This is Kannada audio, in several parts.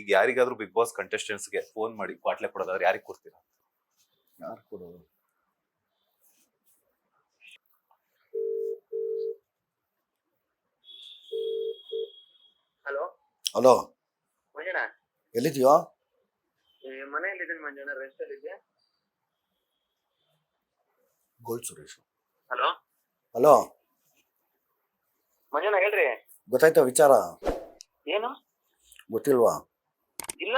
ಈಗ ಯಾರಿಗಾದ್ರೂ ಬಿಗ್ ಬಾಸ್ ಕಂಟೆಸ್ಟೆಂಟ್ಸ್ಗೆ ಫೋನ್ ಮಾಡಿ ಕ್ವಾಟ್ಲೆ ಕೊಡೋದಾದ್ರೆ ಯಾರಿಗೆ ಕೊಡ್ತೀರಾ? ಯಾರು ಕೊಡೋದು? ಹಲೋ ಹಲೋ, ಮಂಜಣ್ಣ, ಎಲ್ಲಿದ್ಯೋ? ಮನೆಯಲ್ಲಿದ್ದೀನಿ ಮಂಜಣ್ಣ, ರೆಸ್ಟ್ ಅಲ್ಲಿ ಇದ್ದೆ. Gold Suresh. Hello hello, Manjanna ಹೇಳ್ರಿ. ಗೊತ್ತಾಯ್ತಾ ವಿಚಾರ? ಏನು ಗೊತ್ತಿಲ್ವಾ? ಇಲ್ಲ.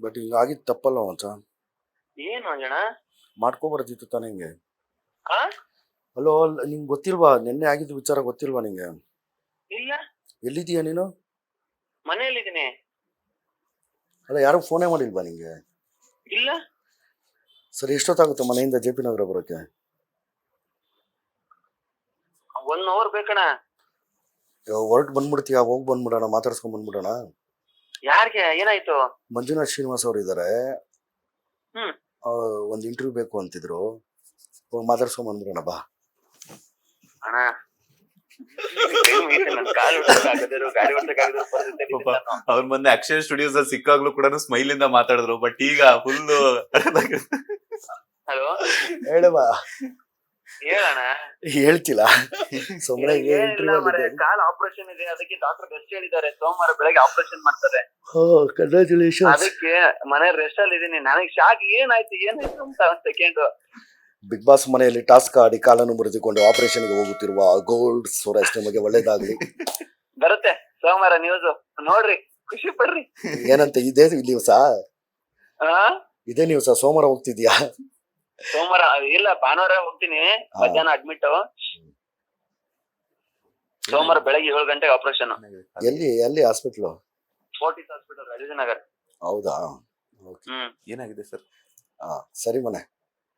ಬಟ್ ಹಿಂಗಾಗಿದ್ದು ತಪ್ಪಲ್ಲ ಮಚ್ಚ. ಏನು ಮಂಜಣ್ಣ? ಮಾಡ್ಕೊಬಾರ್ದಿತ್ತು ತಾನೇ ಹಿಂಗೆ. ಆ ಹಲೋ, ನಿಂಗೆ ಗೊತ್ತಿಲ್ವಾ? ನಿನ್ನೆ ಆಗಿದ್ದು ವಿಚಾರ ಗೊತ್ತಿಲ್ವಾ ನಿಂಗೆ? ಇಲ್ಲ, ಎಲ್ಲಿದೀಯ ನೀನು? ಮನೆಯಲ್ಲಿದ್ದೀನಿ. ಅಲ್ಲ, ಯಾರು ಫೋನೇ ಮಾಡಿಲ್ವಾ ನಿಂಗೆ? ಇಲ್ಲ. ಸರಿ, ಎಷ್ಟೊತ್ತಾಗುತ್ತೆ ಮನೆಯಿಂದ ಜೆ ಪಿ ನಗರ ಬರೋಕ್ಕೆ? 1 hour ಬೇಕಣ್ಣ. ಹೊರಟು ಬಂದ್ಬಿಡ್ತೀಯಾ? ಹೋಗಿ ಬಂದ್ಬಿಡೋಣ, ಮಾತಾಡ್ಸ್ಕೊಂಡ್ ಬಂದ್ಬಿಡೋಣ. ಯಾರಿಗೆ ಏನಾಯ್ತು? ಮಂಜುನಾಥ್ ಶ್ರೀನಿವಾಸ್ ಅವ್ರು ಇದ್ದಾರೆ. ಹ್ಮ್. ಒಂದು ಇಂಟರ್ವ್ಯೂ ಬೇಕು ಅಂತಿದ್ರು. ಹೋಗಿ ಮಾತಾಡ್ಸ್ಕೊಂಡ್ ಬಂದ್ಬಿಡೋಣ ಬಾ. ಅಣ್ಣ, ಗಾಡಿ ಅವ್ರ ಮೊನ್ನೆ ಅಕ್ಷಯ ಸ್ಟುಡಿಯೋಸ್ ಅಲ್ಲಿ ಸಿಕ್ಕಾಗ್ಲೂ ಕೂಡ ಸ್ಮೈಲ್ ಇಂದ ಮಾತಾಡಿದ್ರು. ಬಟ್ ಈಗ ಫುಲ್ ಹಲೋ ಹೇಳಮ್ಮ. ಹೇಳಣ್ಣ. ಹೇಳ್ತಿಲ್ಲ ಸುಮ್ಮನೆ ಇಂಟರ್ವ್ಯೂ. ಕಾಲ್ ಆಪರೇಷನ್ ಇದೆ, ಅದಕ್ಕೆ ಡಾಕ್ಟರ್ ರೆಸ್ಟ್ ಹೇಳಿದ್ದಾರೆ. ಸೋಮವಾರ ಬೆಳಗ್ಗೆ ಆಪರೇಷನ್ ಮಾಡ್ತಾರೆ. ಕಂಗ್ರಾಚುಲೇಷನ್. ಅದಕ್ಕೆ ಮನೆ ರೆಸ್ಟ್ ಅಲ್ಲಿ ಇದೀನಿ. ನನಗೆ ಶಾಕ್, ಏನಾಯ್ತು ಅಂತ ಒಂದ್ ಸೆಕೆಂಡ್. ಬಿಗ್ ಬಾಸ್ ಮನೆಯಲ್ಲಿ ಟಾಸ್ಕ್ ಆಡಿ ಕಾಲನ್ನು ಮುರಿದುಕೊಂಡು ಆಪರೇಷನ್ಗೆ ಹೋಗುತ್ತಿರುವ ಗೋಲ್ಡ್ ಸುರೇಶ್, ನಿಮಗೆ ಒಳ್ಳೇದಾಗ್ಲಿ. ಬರುತ್ತೆ ಸೋಮವಾರ ನ್ಯೂಸ್ ನೋಡ್ರಿ, ಖುಷಿ ಪಡ್ರಿ. ಏನಂತ ಇದೇ ನ್ಯೂಸ? ಇದೇ ನ್ಯೂಸ? ಸೋಮವಾರ ಹೋಗ್ತಿದ್ಯಾ? ಸೋಮವಾರ ಇಲ್ಲ, ಭಾನುವಾರ ಹೋಗ್ತೀನಿ. ಮಧ್ಯಾಹ್ನ ಅಡ್ಮಿಟ್. ಸೋಮವಾರ ಬೆಳಗ್ಗೆ 7 ಗಂಟೆಗೆ ಆಪರೇಷನ್. ಎಲ್ಲಿ ಹಾಸ್ಪಿಟ್ಲು? Fortis hospital, ರಾಜನಗರ್. ಹೌದಾ? ಏನಾಗಿದೆ ಸರ್? ಸರಿ ಮನೆ.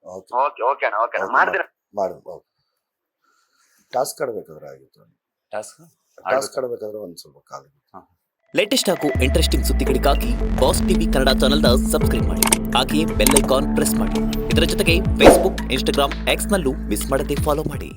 ಓಕೆ ಅಣ್ಣ, ಓಕೆ ಮಾಡ್ತೀರಾ? ಮಾಡು. ಟಾಸ್ಕ್ ಆಡ್ಬೇಕಾದ್ರೆ ಆಗಿತ್ತು. ಟಾಸ್ಕ್ ಆಡ್ಬೇಕಾದ್ರೆ ಒಂದ್ ಸ್ವಲ್ಪ ಕಾಲ. ಲೇಟೆಸ್ಟ್ ಹಾಗೂ ಇಂಟ್ರೆಸ್ಟಿಂಗ್ ಸುದ್ದಿಗಳಿಗಾಗಿ ಬಾಸ್ ಟಿವಿ ಕನ್ನಡ ಚಾನೆಲ್ನ ಸಬ್ಸ್ಕ್ರೈಬ್ ಮಾಡಿ. ಹಾಗೆಯೇ ಬೆಲ್ ಐಕಾನ್ ಪ್ರೆಸ್ ಮಾಡಿ. ಇದರ ಜೊತೆಗೆ ಫೇಸ್ಬುಕ್, ಇನ್ಸ್ಟಾಗ್ರಾಮ್, ಎಕ್ಸ್ ನಲ್ಲೂ ಮಿಸ್ ಮಾಡದೆ ಫಾಲೋ ಮಾಡಿ.